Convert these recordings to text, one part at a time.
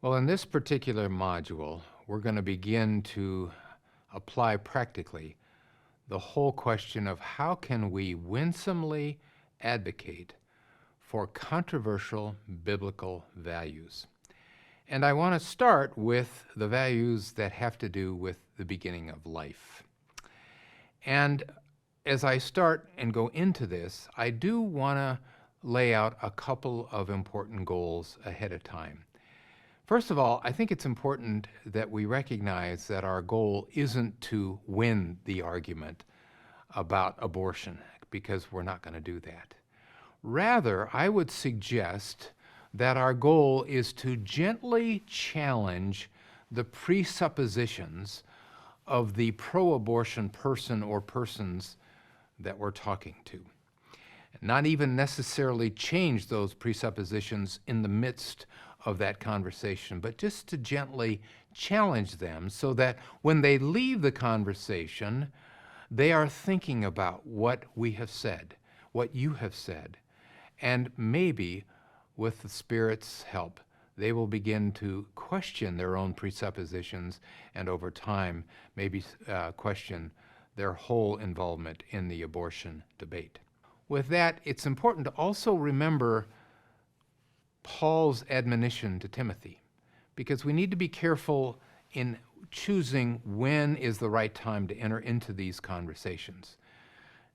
Well, in this particular module, we're going to begin to apply practically the whole question of how can we winsomely advocate for controversial biblical values. And I want to start with the values that have to do with the beginning of life. And as I start and go into this, I do want to lay out a couple of important goals ahead of time. First of all, I think it's important that we recognize that our goal isn't to win the argument about abortion, because we're not going to do that. Rather, I would suggest that our goal is to gently challenge the presuppositions of the pro-abortion person or persons that we're talking to. Not even necessarily change those presuppositions in the midst of that conversation, but just to gently challenge them so that when they leave the conversation, they are thinking about what we have said, what you have said, and maybe with the Spirit's help, they will begin to question their own presuppositions and over time maybe question their whole involvement in the abortion debate. With that, it's important to also remember Paul's admonition to Timothy, because we need to be careful in choosing when is the right time to enter into these conversations.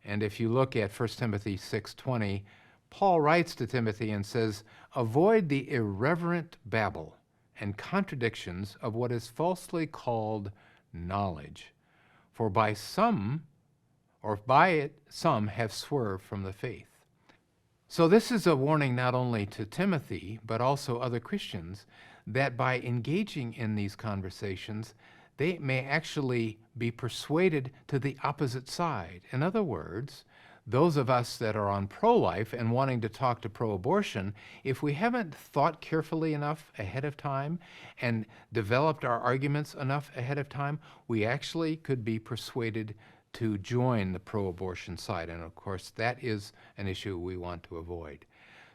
And if you look at 1 Timothy 6:20, Paul writes to Timothy and says, "Avoid the irreverent babble and contradictions of what is falsely called knowledge, for by it some have swerved from the faith." So this is a warning not only to Timothy, but also other Christians, that by engaging in these conversations, they may actually be persuaded to the opposite side. In other words, those of us that are on pro-life and wanting to talk to pro-abortion, if we haven't thought carefully enough ahead of time and developed our arguments enough ahead of time, we actually could be persuaded to join the pro-abortion side. And of course, that is an issue we want to avoid.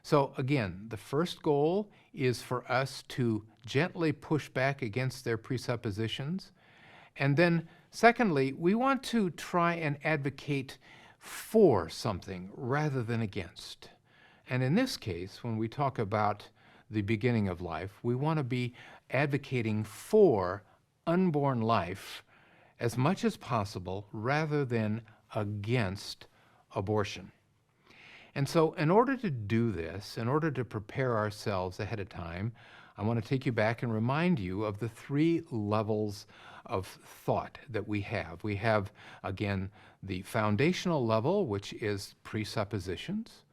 So again, the first goal is for us to gently push back against their presuppositions. And then secondly, we want to try and advocate for something rather than against. And in this case, when we talk about the beginning of life, we want to be advocating for unborn life as much as possible rather than against abortion. And so in order to do this, in order to prepare ourselves ahead of time, I want to take you back and remind you of the three levels of thought that we have. We have, again, the foundational level, which is presuppositions,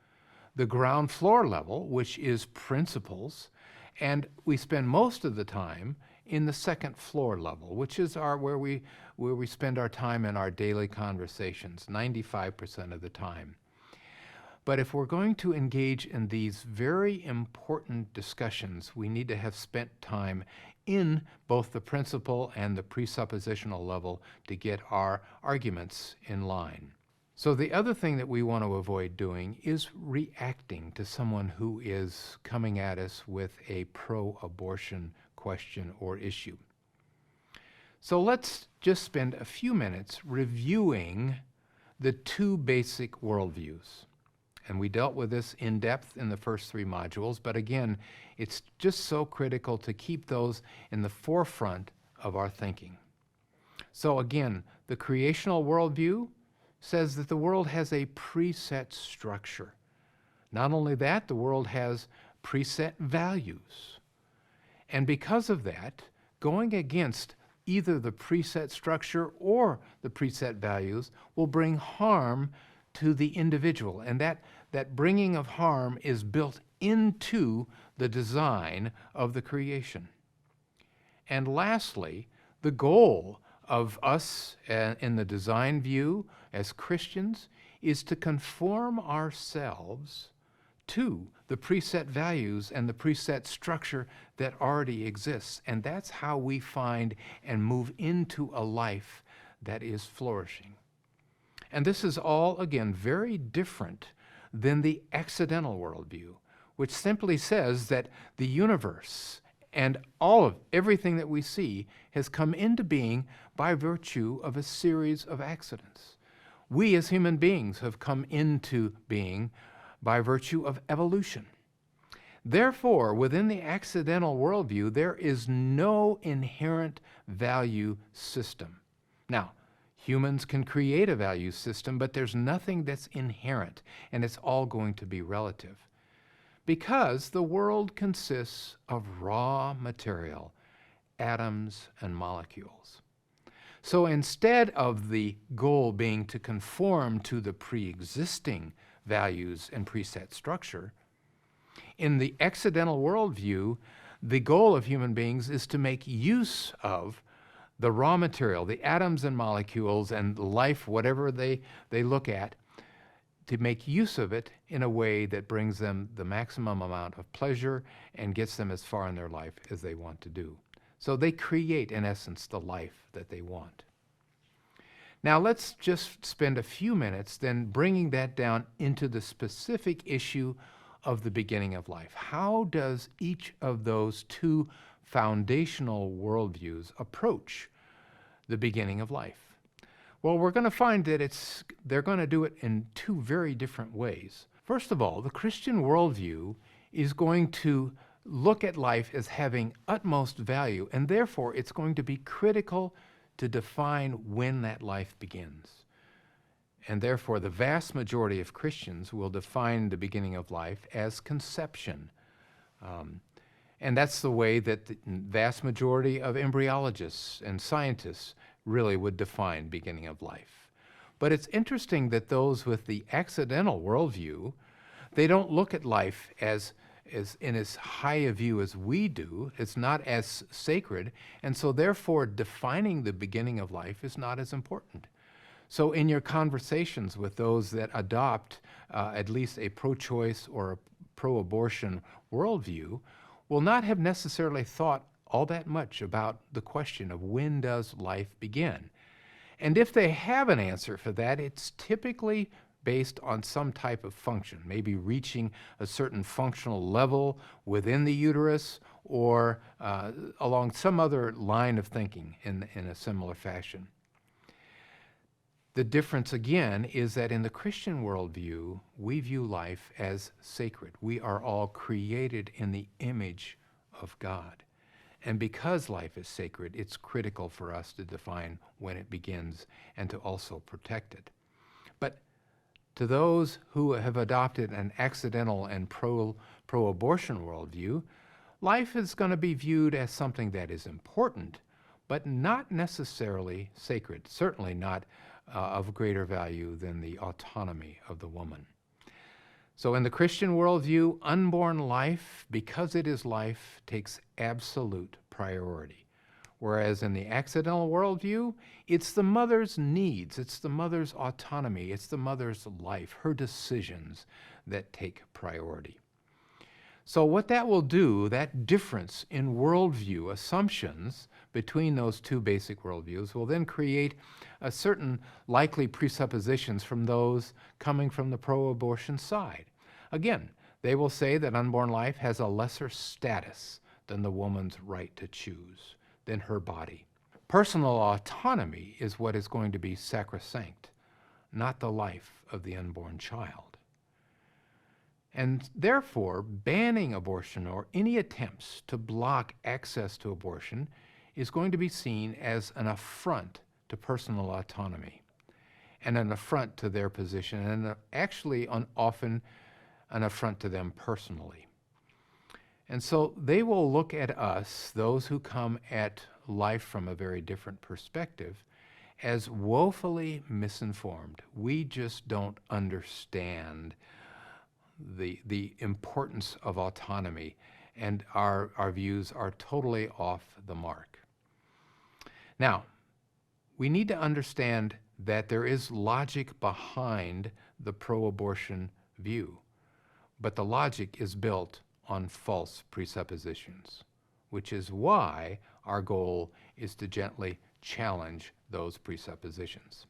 the ground floor level, which is principles, and we spend most of the time in the second floor level, which is where we spend our time in our daily conversations, 95% of the time. But if we're going to engage in these very important discussions, we need to have spent time in both the principle and the presuppositional level to get our arguments in line. So the other thing that we want to avoid doing is reacting to someone who is coming at us with a pro-abortion question or issue. So let's just spend a few minutes reviewing the two basic worldviews. And we dealt with this in depth in the first three modules, but again, it's just so critical to keep those in the forefront of our thinking. So again, the creational worldview says that the world has a preset structure. Not only that, the world has preset values. And because of that, going against either the preset structure or the preset values will bring harm to the individual. And that bringing of harm is built into the design of the creation. And lastly, the goal of us in the design view as Christians is to conform ourselves to the preset values and the preset structure that already exists. And that's how we find and move into a life that is flourishing. And this is all, again, very different than the accidental worldview, which simply says that the universe And everything that we see has come into being by virtue of a series of accidents. We as human beings have come into being by virtue of evolution. Therefore, within the accidental worldview, there is no inherent value system. Now, humans can create a value system, but there's nothing that's inherent, and it's all going to be relative. Because the world consists of raw material, atoms and molecules. So instead of the goal being to conform to the pre-existing values and preset structure, in the accidental worldview, the goal of human beings is to make use of the raw material, the atoms and molecules and life, whatever they look at, to make use of it in a way that brings them the maximum amount of pleasure and gets them as far in their life as they want to do. So they create, in essence, the life that they want. Now let's just spend a few minutes then bringing that down into the specific issue of the beginning of life. How does each of those two foundational worldviews approach the beginning of life? Well, we're going to find that they're going to do it in two very different ways. First of all, the Christian worldview is going to look at life as having utmost value, and therefore it's going to be critical to define when that life begins. And therefore, the vast majority of Christians will define the beginning of life as conception. And that's the way that the vast majority of embryologists and scientists really would define beginning of life. But it's interesting that those with the accidental worldview, they don't look at life as in as high a view as we do. It's not as sacred, and so therefore defining the beginning of life is not as important. So in your conversations with those that adopt at least a pro-choice or a pro-abortion worldview will not have necessarily thought all that much about the question of when does life begin. And if they have an answer for that, it's typically based on some type of function, maybe reaching a certain functional level within the uterus or along some other line of thinking in a similar fashion. The difference, again, is that in the Christian worldview, we view life as sacred. We are all created in the image of God. And because life is sacred, it's critical for us to define when it begins and to also protect it. But to those who have adopted an accidental and pro-abortion worldview, life is going to be viewed as something that is important, but not necessarily sacred, certainly not of greater value than the autonomy of the woman. So in the Christian worldview, unborn life, because it is life, takes absolute priority. Whereas in the accidental worldview, it's the mother's needs, it's the mother's autonomy, it's the mother's life, her decisions that take priority. So what that will do, that difference in worldview assumptions between those two basic worldviews, will then create a certain likely presuppositions from those coming from the pro-abortion side. Again, they will say that unborn life has a lesser status than the woman's right to choose, than her body. Personal autonomy is what is going to be sacrosanct, not the life of the unborn child. And therefore, banning abortion or any attempts to block access to abortion is going to be seen as an affront to personal autonomy and an affront to their position, and actually often an affront to them personally. And so they will look at us, those who come at life from a very different perspective, as woefully misinformed. We just don't understand the importance of autonomy, and our views are totally off the mark. Now, we need to understand that there is logic behind the pro-abortion view, but the logic is built on false presuppositions, which is why our goal is to gently challenge those presuppositions.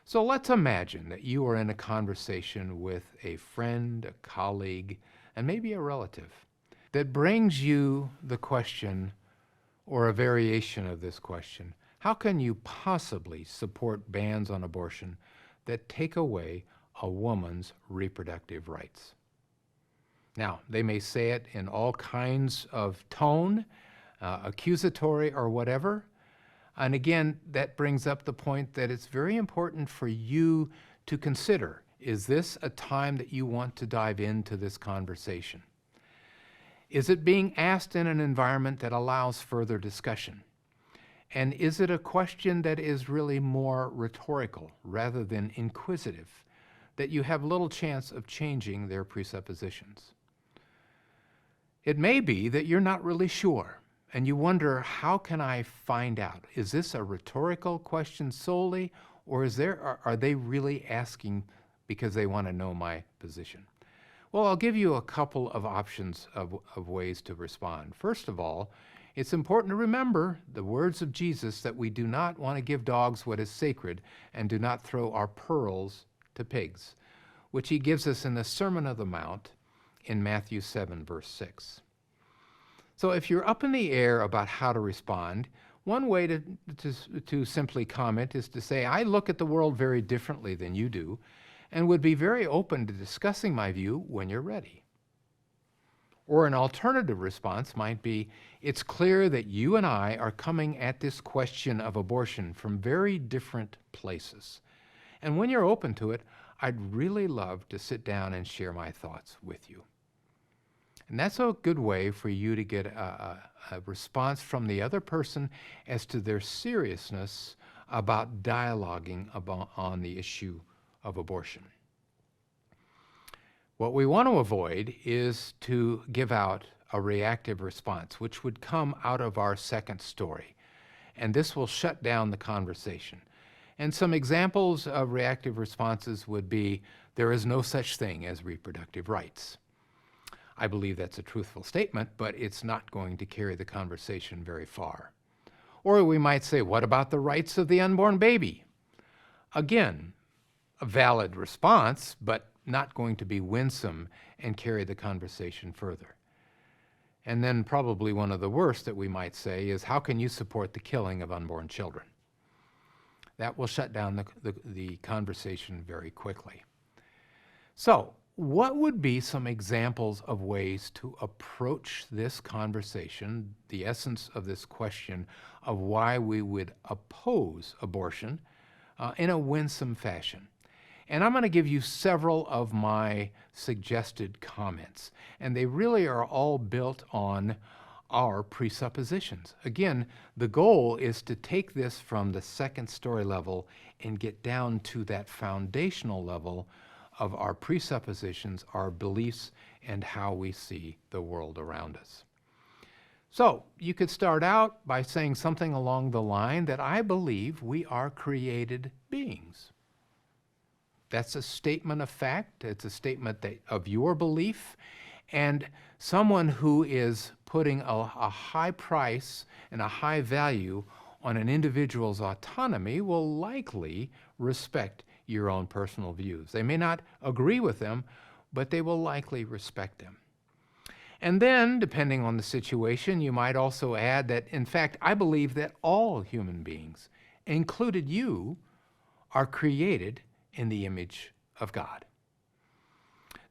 So let's imagine that you are in a conversation with a friend, a colleague, and maybe a relative. that brings you the question, or a variation of this question: how can you possibly support bans on abortion that take away a woman's reproductive rights? Now, they may say it in all kinds of tone, accusatory or whatever. And again, that brings up the point that it's very important for you to consider, is this a time that you want to dive into this conversation? Is it being asked in an environment that allows further discussion? And is it a question that is really more rhetorical rather than inquisitive, that you have little chance of changing their presuppositions? It may be that you're not really sure, and you wonder, how can I find out? Is this a rhetorical question solely, or are they really asking because they want to know my position? Well, I'll give you a couple of options of ways to respond. First of all, it's important to remember the words of Jesus that we do not want to give dogs what is sacred and do not throw our pearls to pigs, which he gives us in the Sermon on the Mount in Matthew 7, verse 6. So if you're up in the air about how to respond, one way to simply comment is to say, I look at the world very differently than you do, and would be very open to discussing my view when you're ready. Or an alternative response might be, it's clear that you and I are coming at this question of abortion from very different places. And when you're open to it, I'd really love to sit down and share my thoughts with you. And that's a good way for you to get a response from the other person as to their seriousness about dialoguing on the issue of abortion. What we want to avoid is to give out a reactive response, which would come out of our second story. And this will shut down the conversation. And some examples of reactive responses would be, there is no such thing as reproductive rights. I believe that's a truthful statement, but it's not going to carry the conversation very far. Or we might say, what about the rights of the unborn baby? Again, a valid response, but not going to be winsome and carry the conversation further. And then probably one of the worst that we might say is, how can you support the killing of unborn children? That will shut down the conversation very quickly. So, what would be some examples of ways to approach this conversation, the essence of this question of why we would oppose abortion, in a winsome fashion? And I'm going to give you several of my suggested comments, and they really are all built on our presuppositions. Again, the goal is to take this from the second story level and get down to that foundational level of our presuppositions, our beliefs, and how we see the world around us. So you could start out by saying something along the line that I believe we are created beings. That's a statement of fact. It's a statement of your belief. And someone who is putting a high price and a high value on an individual's autonomy will likely respect your own personal views. They may not agree with them, but they will likely respect them. And then, depending on the situation, you might also add that, in fact, I believe that all human beings, included you, are created in the image of God.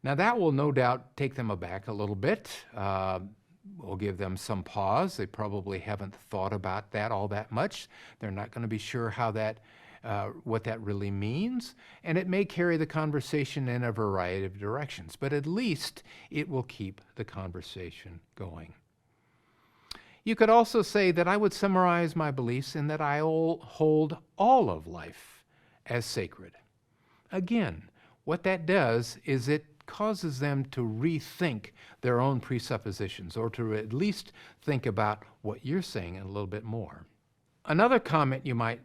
Now, that will no doubt take them aback a little bit. We'll give them some pause. They probably haven't thought about that all that much. They're not going to be sure how what that really means, and it may carry the conversation in a variety of directions, but at least it will keep the conversation going. You could also say that I would summarize my beliefs in that I hold all of life as sacred. Again, what that does is it causes them to rethink their own presuppositions, or to at least think about what you're saying a little bit more. Another comment you might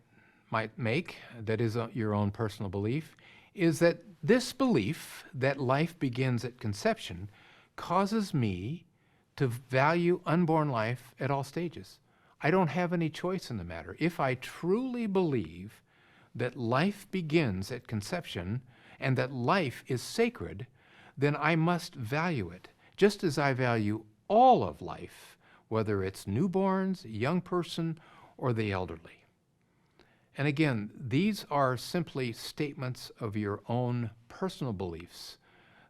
make, that is your own personal belief, is that this belief that life begins at conception causes me to value unborn life at all stages. I don't have any choice in the matter. If I truly believe that life begins at conception and that life is sacred, then I must value it, just as I value all of life, whether it's newborns, a young person, or the elderly. And again, these are simply statements of your own personal beliefs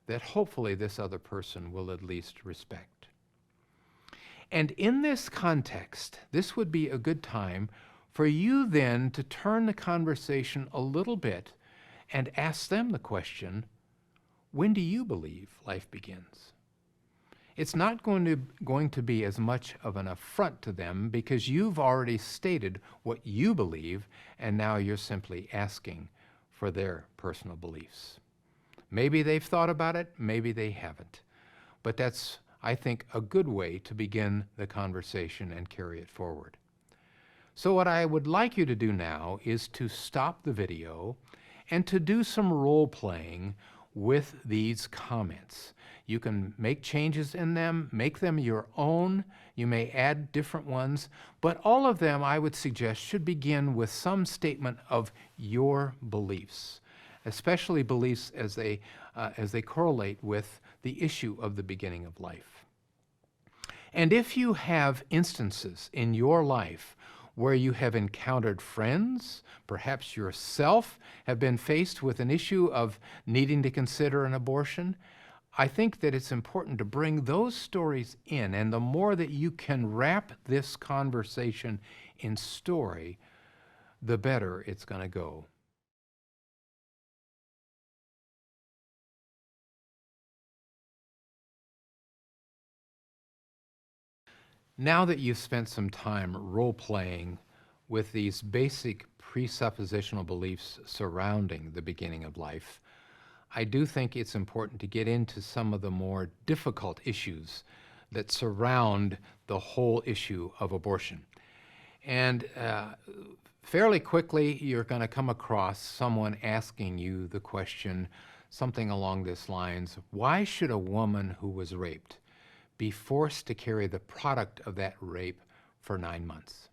that hopefully this other person will at least respect. And in this context, this would be a good time for you then to turn the conversation a little bit and ask them the question, when do you believe life begins? It's not going to be as much of an affront to them because you've already stated what you believe, and now you're simply asking for their personal beliefs. Maybe they've thought about it, maybe they haven't. But that's, I think, a good way to begin the conversation and carry it forward. So what I would like you to do now is to stop the video and to do some role-playing with these comments. You can make changes in them, make them your own. You may add different ones, but all of them, I would suggest, should begin with some statement of your beliefs, especially beliefs as they correlate with the issue of the beginning of life. And if you have instances in your life where you have encountered friends, perhaps yourself have been faced with an issue of needing to consider an abortion, I think that it's important to bring those stories in, and the more that you can wrap this conversation in story, the better it's going to go. Now that you've spent some time role-playing with these basic presuppositional beliefs surrounding the beginning of life, I do think it's important to get into some of the more difficult issues that surround the whole issue of abortion. And fairly quickly, you're going to come across someone asking you the question, something along this lines, why should a woman who was raped be forced to carry the product of that rape for 9 months?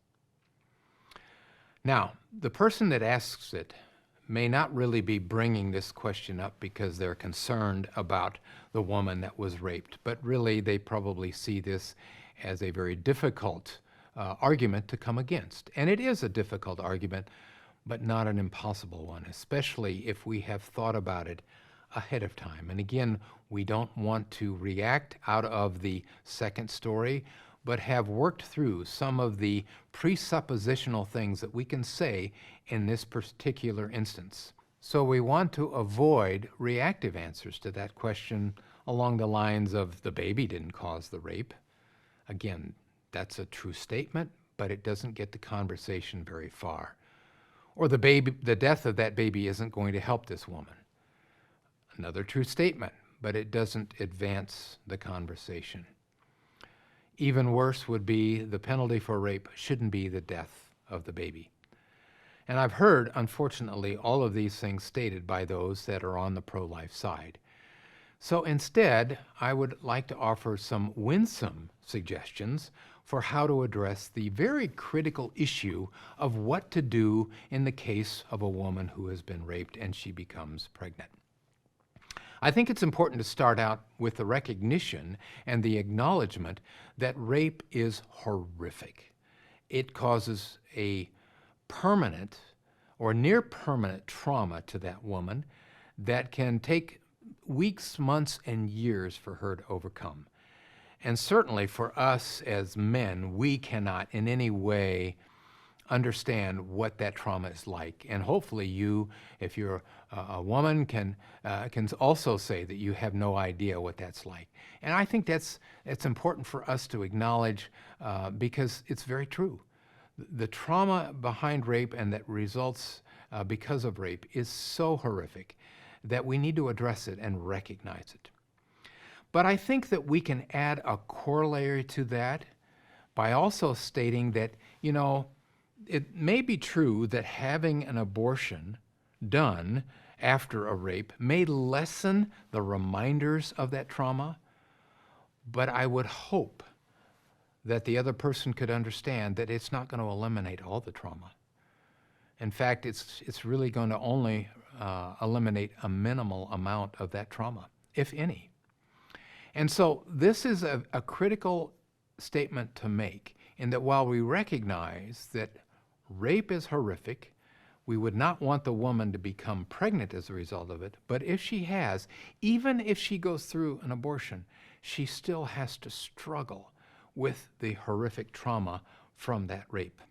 Now, the person that asks it may not really be bringing this question up because they're concerned about the woman that was raped, but really they probably see this as a very difficult argument to come against. And it is a difficult argument, but not an impossible one, especially if we have thought about it ahead of time. And again, we don't want to react out of the second story, but have worked through some of the presuppositional things that we can say in this particular instance. So we want to avoid reactive answers to that question along the lines of the baby didn't cause the rape. Again, that's a true statement, but it doesn't get the conversation very far. Or the death of that baby isn't going to help this woman. Another true statement, but it doesn't advance the conversation. Even worse would be the penalty for rape shouldn't be the death of the baby. And I've heard, unfortunately, all of these things stated by those that are on the pro-life side. So instead, I would like to offer some winsome suggestions for how to address the very critical issue of what to do in the case of a woman who has been raped and she becomes pregnant. I think it's important to start out with the recognition and the acknowledgement that rape is horrific. It causes a permanent or near permanent trauma to that woman that can take weeks, months, and years for her to overcome. And certainly for us as men, we cannot in any way understand what that trauma is like. And hopefully you, if you're a woman, can also say that you have no idea what that's like. And I think it's important for us to acknowledge because it's very true. The trauma behind rape and that results because of rape is so horrific that we need to address it and recognize it. But I think that we can add a corollary to that by also stating that, you know, it may be true that having an abortion done after a rape may lessen the reminders of that trauma, but I would hope that the other person could understand that it's not going to eliminate all the trauma. In fact, it's really going to only eliminate a minimal amount of that trauma, if any. And so this is a critical statement to make, in that while we recognize that rape is horrific, we would not want the woman to become pregnant as a result of it, but if she has, even if she goes through an abortion, she still has to struggle with the horrific trauma from that rape.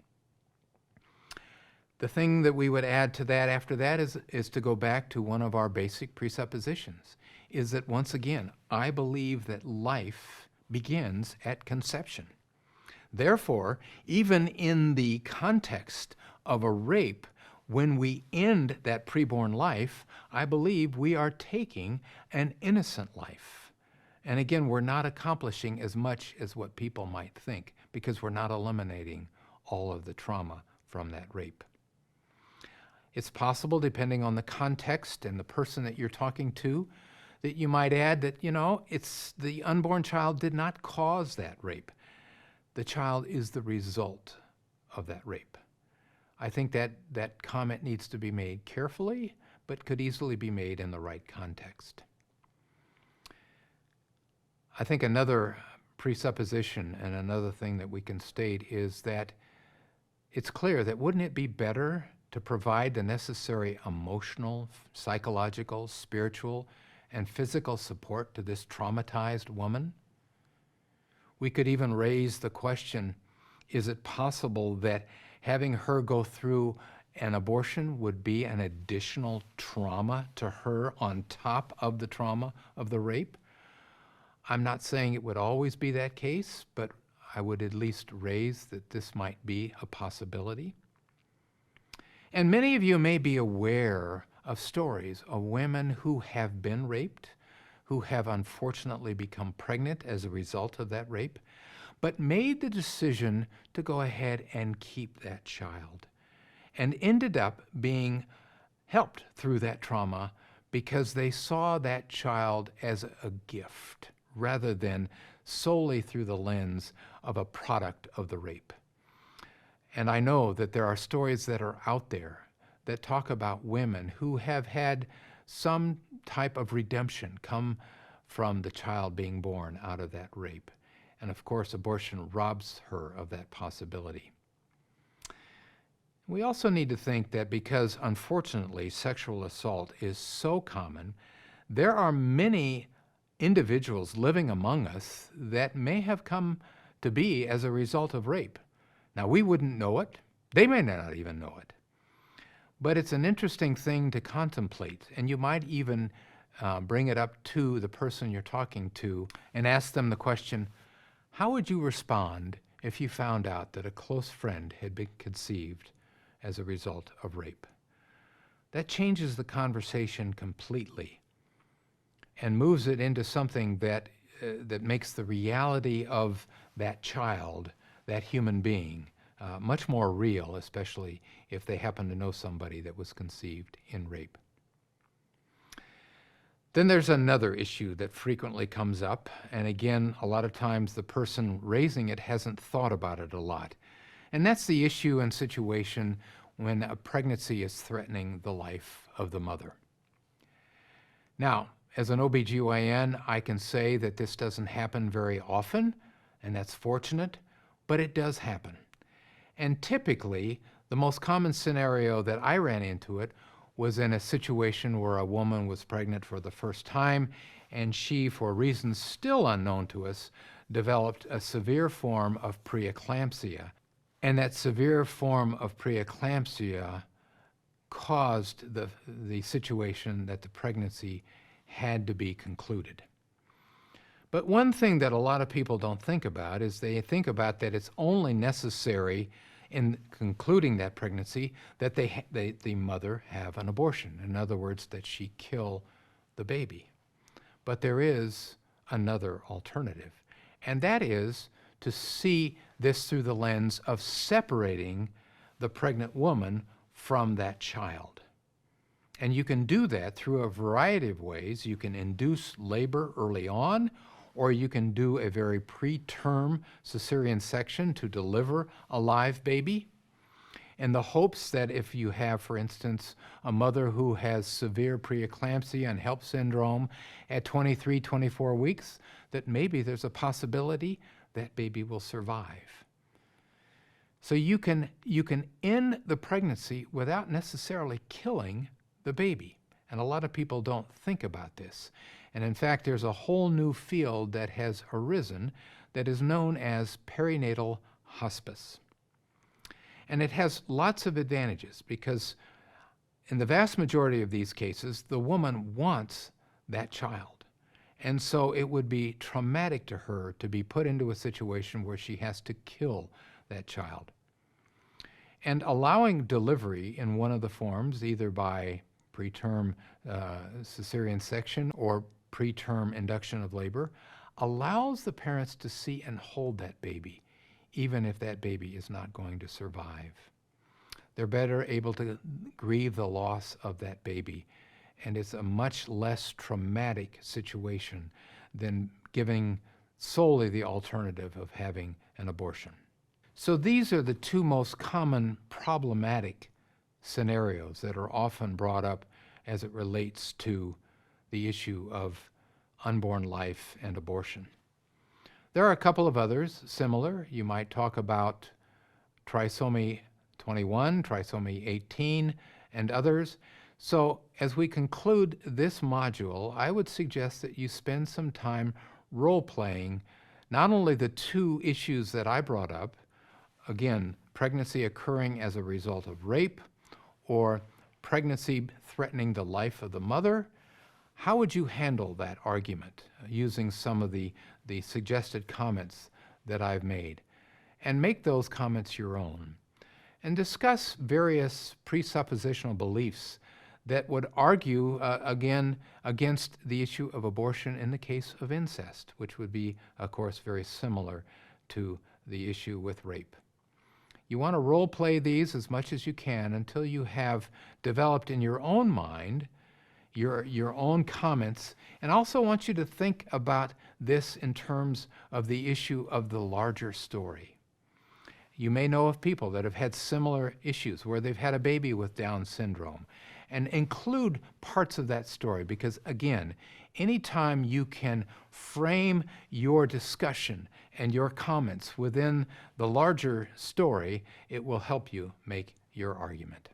The thing that we would add to that after that is to go back to one of our basic presuppositions, is that once again, I believe that life begins at conception. Therefore, even in the context of a rape, when we end that preborn life, I believe we are taking an innocent life. And again, we're not accomplishing as much as what people might think, because we're not eliminating all of the trauma from that rape. It's possible, depending on the context and the person that you're talking to, that you might add that, it's the unborn child did not cause that rape. The child is the result of that rape. I think that comment needs to be made carefully, but could easily be made in the right context. I think another presupposition and another thing that we can state is that it's clear that wouldn't it be better to provide the necessary emotional, psychological, spiritual, and physical support to this traumatized woman? We could even raise the question, is it possible that having her go through an abortion would be an additional trauma to her on top of the trauma of the rape? I'm not saying it would always be that case, but I would at least raise that this might be a possibility. And many of you may be aware of stories of women who have been raped, who have unfortunately become pregnant as a result of that rape, but made the decision to go ahead and keep that child, and ended up being helped through that trauma because they saw that child as a gift rather than solely through the lens of a product of the rape. And I know that there are stories that are out there that talk about women who have had some type of redemption come from the child being born out of that rape. And of course, abortion robs her of that possibility. We also need to think that because, unfortunately, sexual assault is so common, there are many individuals living among us that may have come to be as a result of rape. Now, we wouldn't know it. They may not even know it. But it's an interesting thing to contemplate, and you might even bring it up to the person you're talking to and ask them the question, how would you respond if you found out that a close friend had been conceived as a result of rape? That changes the conversation completely and moves it into something that makes the reality of that child, that human being, much more real, especially if they happen to know somebody that was conceived in rape. Then there's another issue that frequently comes up, and again, a lot of times the person raising it hasn't thought about it a lot. And that's the issue and situation when a pregnancy is threatening the life of the mother. Now, as an OBGYN, I can say that this doesn't happen very often, and that's fortunate, but it does happen. And typically, the most common scenario that I ran into it was in a situation where a woman was pregnant for the first time, and she, for reasons still unknown to us, developed a severe form of preeclampsia. And that severe form of preeclampsia caused the situation that the pregnancy had to be concluded. But one thing that a lot of people don't think about is they think about that it's only necessary in concluding that pregnancy that the mother have an abortion. In other words, that she kill the baby. But there is another alternative, and that is to see this through the lens of separating the pregnant woman from that child. And you can do that through a variety of ways. You can induce labor early on, or you can do a very preterm cesarean section to deliver a live baby. in the hopes that if you have, for instance, a mother who has severe preeclampsia and HELP syndrome at 23, 24 weeks, that maybe there's a possibility that baby will survive. So you can end the pregnancy without necessarily killing the baby. And a lot of people don't think about this. And in fact, there's a whole new field that has arisen that is known as perinatal hospice. And it has lots of advantages because in the vast majority of these cases, the woman wants that child. And so it would be traumatic to her to be put into a situation where she has to kill that child. And allowing delivery in one of the forms, either by preterm cesarean section or preterm induction of labor, allows the parents to see and hold that baby, even if that baby is not going to survive. They're better able to grieve the loss of that baby, and it's a much less traumatic situation than giving solely the alternative of having an abortion. So these are the two most common problematic scenarios that are often brought up as it relates to the issue of unborn life and abortion. There are a couple of others similar. You might talk about trisomy 21, trisomy 18, and others. So as we conclude this module, I would suggest that you spend some time role-playing not only the two issues that I brought up, again, pregnancy occurring as a result of rape or pregnancy threatening the life of the mother. How would you handle that argument using some of the suggested comments that I've made? And make those comments your own. And discuss various presuppositional beliefs that would argue, again, against the issue of abortion in the case of incest, which would be, of course, very similar to the issue with rape. You want to role play these as much as you can until you have developed in your own mind your own comments, and also want you to think about this in terms of the issue of the larger story. You may know of people that have had similar issues where they've had a baby with Down syndrome, and include parts of that story because, again, anytime you can frame your discussion and your comments within the larger story, it will help you make your argument.